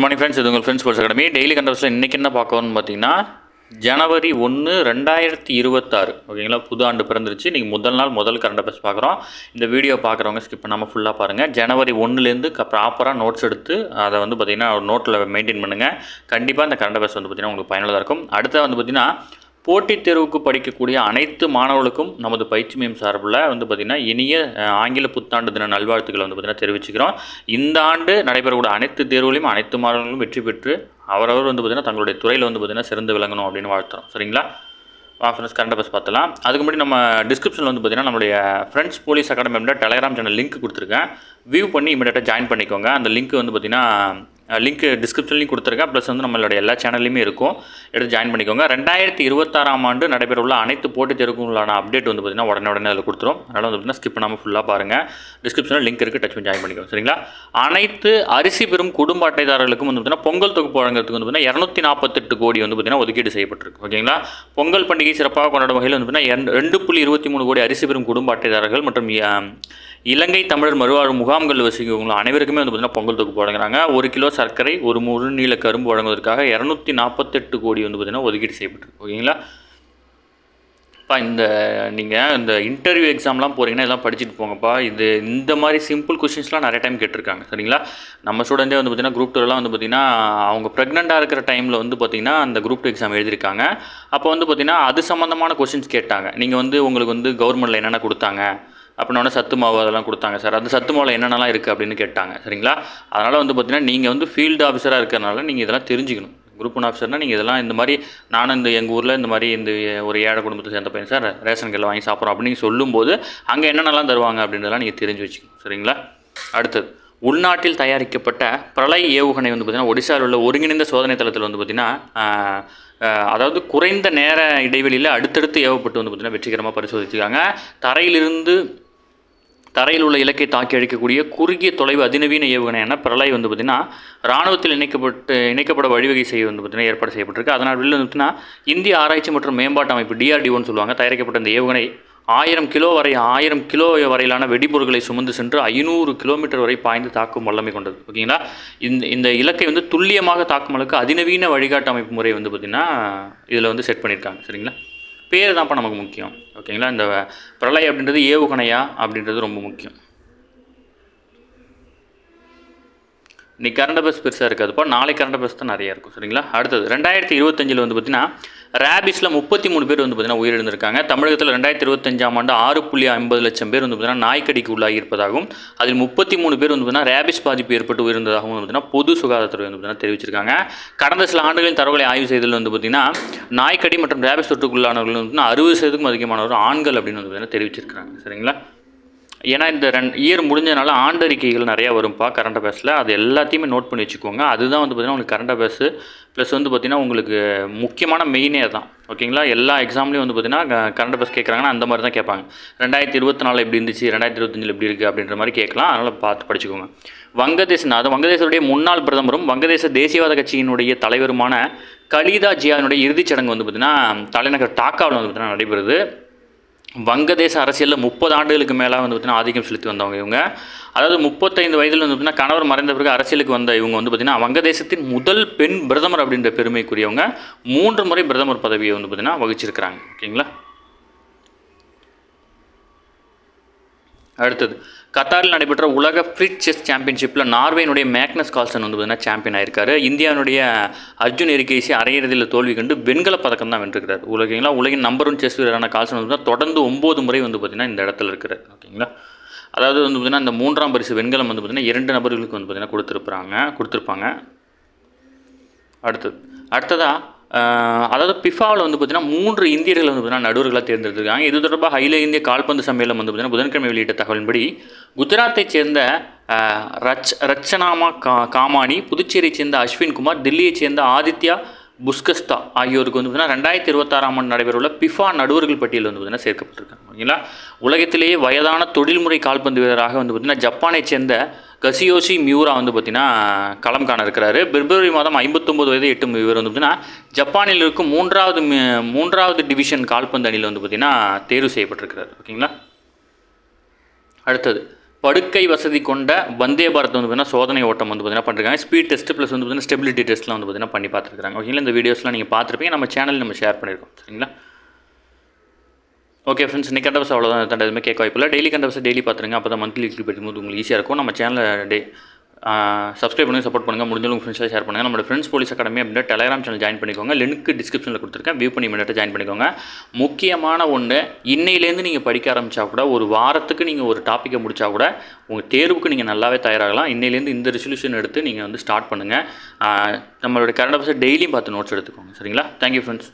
Good morning friends. இது உங்கள் friends sports academy. Daily கண்டர்ஸில் இன்றைக்கி என்ன பார்க்கணும்னு பார்த்தீங்கன்னா ஜனவரி 1, 2026 ஓகேங்களா. புது ஆண்டு பிறந்துருச்சு. இன்றைக்கி முதல் நாள் முதல் கரண்ட் அஃபேர்ஸ் பார்க்குறோம். இந்த வீடியோ பார்க்குறவங்க ஸ்கிப் பண்ணாமல் ஃபுல்லாக பாருங்கள். ஜனவரி 1லேருந்து ப்ராப்பராக நோட்ஸ் எடுத்து அதை வந்து பார்த்திங்கன்னா ஒரு நோட்டில் மெயின்டைன் பண்ணுங்கள். கண்டிப்பாக இந்த கரண்ட் அஃபேர்ஸ் வந்து பார்த்திங்கன்னா உங்களுக்கு பயனுள்ளதாக இருக்கும். அடுத்து வந்து பார்த்திங்கன்னா போட்டித் தேர்வுக்கு படிக்கக்கூடிய அனைத்து மாணவர்களுக்கும் நமது பயிற்சி மையம் சார்பில் வந்து பார்த்திங்கன்னா இனிய ஆங்கில புத்தாண்டு தின நல்வாழ்த்துக்களை வந்து பார்த்திங்கன்னா தெரிவிச்சுக்கிறோம். இந்த ஆண்டு நடைபெறக்கூடிய அனைத்து தேர்வுகளையும் அனைத்து மாணவர்களும் வெற்றி பெற்று அவரவர் வந்து பார்த்திங்கன்னா தங்களுடைய துறையில் வந்து பார்த்திங்கன்னா சிறந்து விளங்கணும் அப்படின்னு வாழ்த்துறோம். சரிங்களா? ஃப்ரெண்ட்ஸ் கரண்ட் அஃபேர்ஸ் பார்த்தலாம். அதுக்கு முன்னாடி நம்ம டிஸ்கிரிப்ஷனில் வந்து பார்த்திங்கன்னா நம்மளுடைய friends police academy Telegram channel link கொடுத்துருக்கேன். வியூ பண்ணி இமீடியட்டாக ஜாயின் பண்ணிக்கோங்க. அந்த லிங்க் வந்து பார்த்திங்கன்னா லிங்க் டிஸ்கிரிப்ஷன்லையும் கொடுத்துருக்கேன். ப்ளஸ் வந்து நம்மளுடைய எல்லா சேனல்லையுமே இருக்கும். எடுத்து ஜாயின் பண்ணிக்கோங்க. 2026 ஆண்டு நடைபெறவுள்ள அனைத்து போட்டித் தேர்வுக்குள்ளான அப்டேட் வந்து பார்த்திங்கன்னா உடனே அதில் கொடுத்துரும். அதனால் வந்து பார்த்திங்கன்னா ஸ்கிப் பண்ணாமல் ஃபுல்லாக பாருங்கள். டிஸ்கிரிப்ஷனில் லிங்க் இருக்குது, டச் பண்ணி ஜாயின் பண்ணிக்கோங்க. சரிங்களா? அனைத்து அரிசி பெறும் குடும்ப அட்டைதாரர்களுக்கும் வந்து பார்த்திங்கன்னா பொங்கல் தொகுப்பு வழங்குறதுக்கு வந்து பார்த்திங்கன்னா 248 கோடி வந்து பார்த்திங்கன்னா ஒதுக்கீடு செய்யப்பட்டிருக்கு. ஓகேங்களா? பொங்கல் பண்டிகை சிறப்பாக கொண்டாடும் வகையில் வந்து பார்த்திங்கன்னா 2.23 கோடி அரிசி பெறும் குடும்ப அட்டைதாரர்கள் மற்றும் இலங்கை தமிழர் மறுவாழ்வு முகாம்கள் வசிக்கிறவங்க அனைவருக்குமே வந்து பார்த்திங்கன்னா பொங்கல் தொகுப்பு வழங்குறாங்க. 1 கிலோ சர்க்கரை, 1 முழுநீள கரும்பு வழங்குவதற்காக 248 கோடி வந்து பார்த்திங்கன்னா ஒதுக்கீடு செய்யப்பட்டிருக்கு. ஓகேங்களா? இப்போ நீங்கள் இந்த இன்டர்வியூ எக்ஸாம்லாம் போகிறீங்கன்னா இதெல்லாம் படிச்சுட்டு போங்கப்பா. இந்த மாதிரி சிம்பிள் கொஷின்ஸ்லாம் நிறைய டைம் கேட்டிருக்காங்க. சரிங்களா? நம்ம ஸ்டூடெண்ட்டே வந்து பார்த்திங்கன்னா குரூப் 2லாம் வந்து பார்த்திங்கன்னா அவங்க ப்ரெக்னெண்ட்டாக இருக்கிற டைமில் வந்து பார்த்திங்கன்னா அந்த குரூப் 2 எக்ஸாம் எழுதியிருக்காங்க. அப்போ வந்து பார்த்திங்கன்னா அது சம்மந்தமான கொஷின்ஸ் கேட்டாங்க. நீங்கள் வந்து உங்களுக்கு வந்து கவர்மெண்ட்டில் என்னென்ன கொடுத்தாங்க அப்படின்னா சத்து மாவு அதெல்லாம் கொடுத்தாங்க சார். அந்த சத்து மாவில் என்னென்னலாம் இருக்குது அப்படின்னு கேட்டாங்க. சரிங்களா? அதனால் வந்து பார்த்திங்கன்னா நீங்கள் வந்து ஃபீல்டு ஆஃபீஸராக இருக்கிறனால நீங்கள் இதெல்லாம் தெரிஞ்சுக்கணும். குரூப் 1 ஆஃபீஸர்னால் நீங்கள் இதெல்லாம் இந்த மாதிரி நானும் எங்கள் ஊரில் இந்த மாதிரி ஒரு ஏழை குடும்பத்தை சேர்ந்த பையன் சார், ரேஷன் கடையில் வாங்கி சாப்பிட்றோம் அப்படின்னு சொல்லும்போது அங்கே என்னென்னலாம் தருவாங்க அப்படின்றதெல்லாம் நீங்கள் தெரிஞ்சு வச்சுக்கணும். சரிங்களா? அடுத்தது, உள்நாட்டில் தயாரிக்கப்பட்ட பிரளய் ஏவுகணை வந்து பார்த்திங்கன்னா ஒடிசாவில் உள்ள ஒருங்கிணைந்த சோதனை தளத்தில் வந்து பார்த்திங்கன்னா அதாவது குறைந்த நேர இடைவெளியில் அடுத்தடுத்து ஏவப்பட்டு வந்து பார்த்திங்கன்னா வெற்றிகரமாக பரிசோதிச்சிருக்காங்க. தரையில் உள்ள இலக்கை தாக்கி அழிக்கக்கூடிய குறுகிய தொலைவு அதிநவீன ஏவுகணையான பிரளய் வந்து பார்த்திங்கன்னா இராணுவத்தில் இணைக்கப்பட வழிவகை செய்ய வந்து பார்த்திங்கன்னா ஏற்பாடு செய்யப்பட்டிருக்கு. அதனால் வெளியில் வந்து பார்த்திங்கன்னா இந்திய ஆராய்ச்சி மற்றும் மேம்பாட்டு அமைப்பு DRDOன்னு சொல்லுவாங்க தயாரிக்கப்பட்ட இந்த ஏவுகணை 1000 கிலோ வரையிலான வெடிபொருட்களை சுமந்து சென்று 500 கிலோமீட்டர் வரை பாய்ந்து தாக்கும் வல்லமை கொண்டது. ஓகேங்களா? இந்த இலக்கை வந்து துல்லியமாக தாக்கும் அளவுக்கு அதிநவீன வழிகாட்டு அமைப்பு முறை வந்து பார்த்திங்கன்னா இதில் வந்து செட் பண்ணியிருக்காங்க. சரிங்களா? பேர் தான்ப்பா நமக்கு முக்கியம். ஓகேங்களா? இந்த பிரளய் அப்படின்றது ஏவுகணையா அப்படின்றது ரொம்ப முக்கியம். இன்னைக்கு கரண்ட் அஃபேர்ஸ் பெருசாக இருக்காதுப்பா, நாளை கரண்ட் அஃபேர்ஸ் தான் நிறையா இருக்கும். சரிங்களா? அடுத்தது 2025 வந்து பார்த்திங்கன்னா ரேபிஸில் 33 பேர் வந்து பார்த்திங்கன்னா உயிரிழந்திருக்காங்க. தமிழகத்தில் 2025ஆம் ஆண்டு 6.50 லட்சம் பேர் வந்து பார்த்திங்கன்னா நாய்க்கடிக்கு உள்ளாகி இருப்பதாகவும் அதில் 33 பேர் வந்து பார்த்திங்கன்னா ரேபிஸ் பாதிப்பு ஏற்பட்டு உயிரிழந்ததாகவும் வந்து பார்த்திங்கன்னா பொது சுகாதாரத்துறை வந்து பார்த்திங்கன்னா தெரிவிச்சிருக்காங்க. கடந்த சில ஆண்டுகளின் தரவுகளை ஆய்வு செய்ததில் வந்து பார்த்திங்கன்னா நாய்க்கடி மற்றும் ரேபிஸ் தொற்றுக்குள்ளானவர்கள் வந்து 60% அதிகமானவர் ஆண்கள் அப்படின்னு வந்து பார்த்திங்கன்னா தெரிவிச்சிருக்காங்க. சரிங்களா? ஏன்னா இந்த இயர் முடிஞ்சதுனால ஆண்டறிக்கைகள் நிறையா வரும்ப்பா கரண்ட் அஃபேர்ஸில். அது எல்லாத்தையுமே நோட் பண்ணி வச்சுக்கோங்க. அதுதான் வந்து பார்த்திங்கன்னா உங்களுக்கு கரண்ட் அஃபேர்ஸு ப்ளஸ் வந்து பார்த்திங்கன்னா உங்களுக்கு முக்கியமான மெயினே தான். ஓகேங்களா? எல்லா எக்ஸாம்லேயும் வந்து பார்த்திங்கன்னா கரண்ட் அஃபேர்ஸ் கேட்குறாங்கன்னா அந்த மாதிரி தான் கேட்பாங்க. 2024 எப்படி இருந்துச்சு, 2025 எப்படி இருக்குது அப்படின்ற மாதிரி கேட்கலாம். அதனால் பார்த்து படிச்சுக்கோங்க. வங்கதேசத்துடைய முன்னாள் பிரதமரும் வங்கதேச தேசியவாத கட்சியினுடைய தலைவருமான கலிதா ஜியாவினுடைய இறுதிச் சடங்கு வந்து பார்த்திங்கன்னா தலைநகர் டாக்காவில் வந்து பார்த்திங்கன்னா நடைபெறுது. வங்கதேச அரசியலில் 30 ஆண்டுகளுக்கு மேலே வந்து பார்த்திங்கன்னா ஆதிக்கம் செலுத்தி வந்தவங்க இவங்க. அதாவது 35 வயதில் வந்து பார்த்திங்கன்னா கணவர் மறைந்த பிறகு அரசியலுக்கு வந்த இவங்க வந்து பார்த்திங்கன்னா வங்கதேசத்தின் முதல் பெண் பிரதமர் அப்படின்ற பெருமைக்குரியவங்க. 3 முறை பிரதமர் பதவியை வந்து பார்த்திங்கன்னா வகிச்சிருக்கிறாங்க. ஓகேங்களா? அடுத்தது, கத்தாரில் நடைபெற்ற உலக ஃப்ரிட்ஜ் செஸ் சாம்பியன்ஷிப்பில் நார்வேனுடைய மேக்னஸ் கால்சன் வந்து பார்த்திங்கன்னா சாம்பியன் ஆயிருக்காரு. இந்தியாவுடைய அர்ஜுன் எரிகேசி அரையிறுதியில் தோல்வி கண்டு வெண்கலப் பதக்கம் தான் வென்றிருக்கிறார். உலகின் நம்பர் 1 செஸ் வீரரான கால்சன் வந்து தொடர்ந்து 9 முறை வந்து பார்த்திங்கன்னா இந்த இடத்துல இருக்கிறார். ஓகேங்களா? அதாவது வந்து பார்த்திங்கன்னா இந்த 3ஆம் பரிசு வெண்கலம் வந்து பார்த்திங்கன்னா 2 நபர்களுக்கு வந்து பார்த்திங்கன்னா கொடுத்துருப்பாங்க. அடுத்ததாக அதாவது பிஃபாவில் வந்து பார்த்திங்கன்னா 3 இந்தியர்கள் வந்து பார்த்திங்கன்னா நடுவர்களாக தேர்ந்தெடுத்திருக்காங்க. இது தொடர்பாக அகில இந்திய கால்பந்து சம்மேளனம் வந்து பார்த்திங்கன்னா புதன்கிழமை வெளியிட்ட தகவலின்படி குஜராத்தைச் சேர்ந்த ரச்சனாமா காமானி, புதுச்சேரியை சேர்ந்த அஸ்வின் குமார், தில்லியைச் சேர்ந்த ஆதித்யா புஸ்கஸ்தா ஆகியோருக்கு வந்து பார்த்திங்கன்னா 2026ஆம் ஆண்டு நடைபெறவுள்ள பிஃபா நடுவர்கள் பட்டியல் வந்து பார்த்திங்கன்னா சேர்க்கப்பட்டிருக்காங்க. ஓகேங்களா? உலகத்திலேயே வயதான தொழில்முறை கால்பந்து வீரராக வந்து பார்த்திங்கன்னா ஜப்பானைச் சேர்ந்த கசியோஷி மியூரா வந்து பார்த்திங்கன்னா களம் காண இருக்கிறாரு. பிப்ரவரி மாதம் 59 வயது எட்டும் இவர் வந்து பார்த்திங்கன்னா ஜப்பானில் இருக்கும் 3வது டிவிஷன் கால்பந்து அணியில் வந்து பார்த்திங்கன்னா தேர்வு செய்யப்பட்டிருக்கிறார். ஓகேங்களா? அடுத்தது, படுக்கை வசதி கொண்ட வந்தே பாரத் வந்து பார்த்தீங்கன்னா சோதனை ஓட்டம் வந்து பார்த்தீங்கன்னா பண்ணிருக்காங்க. ஸ்பீட் டெஸ்ட் ப்ளஸ் வந்து பார்த்தீங்கன்னா ஸ்டெபிலிட்டி டெஸ்ட்லாம் வந்து பார்த்தீங்கன்னா பண்ணி பார்த்துருக்காங்க. ஓகேங்களா, இந்த வீடியோஸ்லாம் நீங்கள் பார்த்துருப்பீங்க. நம்ம சேனல் நம்ம ஷேர் பண்ணியிருக்கோம். சரிங்களா. ஓகே ஃப்ரெண்ட்ஸ், இன்னைக்கு கண்டவஸ் அவ்வளோதான். எதுவுமே கேட்க வாய்ப்பில்லை. டெய்லி கண்டவஸ் டெய்லி பார்த்துருங்க. அப்போ தான் மந்த்லி கிளிக் எடுக்கும்போது உங்களுக்கு ஈஸியாக இருக்கும். நம்ம சேனலை சப்ஸ்கிரைப் பண்ணுங்கள், சப்போர்ட் பண்ணுங்கள். முடிஞ்சவங்க உங்கள் ஃப்ரெண்ட்ஸாக ஷேர் பண்ணுங்கள். நம்மளோட ஃப்ரெண்ட்ஸ் போலீஸ் அகாடமி அப்படின்ற டெலிகிராம் சேனல் ஜாயின் பண்ணிக்கோங்க. லிங்க் டிஸ்கிரிப்ஷனில் கொடுத்துருக்கேன். வியூ பண்ணி மினிட்டு ஜாயின் பண்ணிக்கோங்க. முக்கியமான ஒன்று, இன்னையிலேருந்து நீங்கள் படிக்க ஆரம்பித்தா கூட ஒரு வாரத்துக்கு நீங்கள் ஒரு டாப்பிக்கை முடித்தா கூட உங்கள் தேர்வுக்கு நீங்கள் நல்லாவே தயாராகலாம். இன்னையிலேருந்து இந்த ரெசல்யூஷன் எடுத்து நீங்கள் வந்து ஸ்டார்ட் பண்ணுங்கள். நம்மளோட கரண்ட் அஃபேர்ஸ் டெய்லியும் பார்த்து நோட்ஸ் எடுத்துக்கோங்க. சரிங்களா. Thank you friends.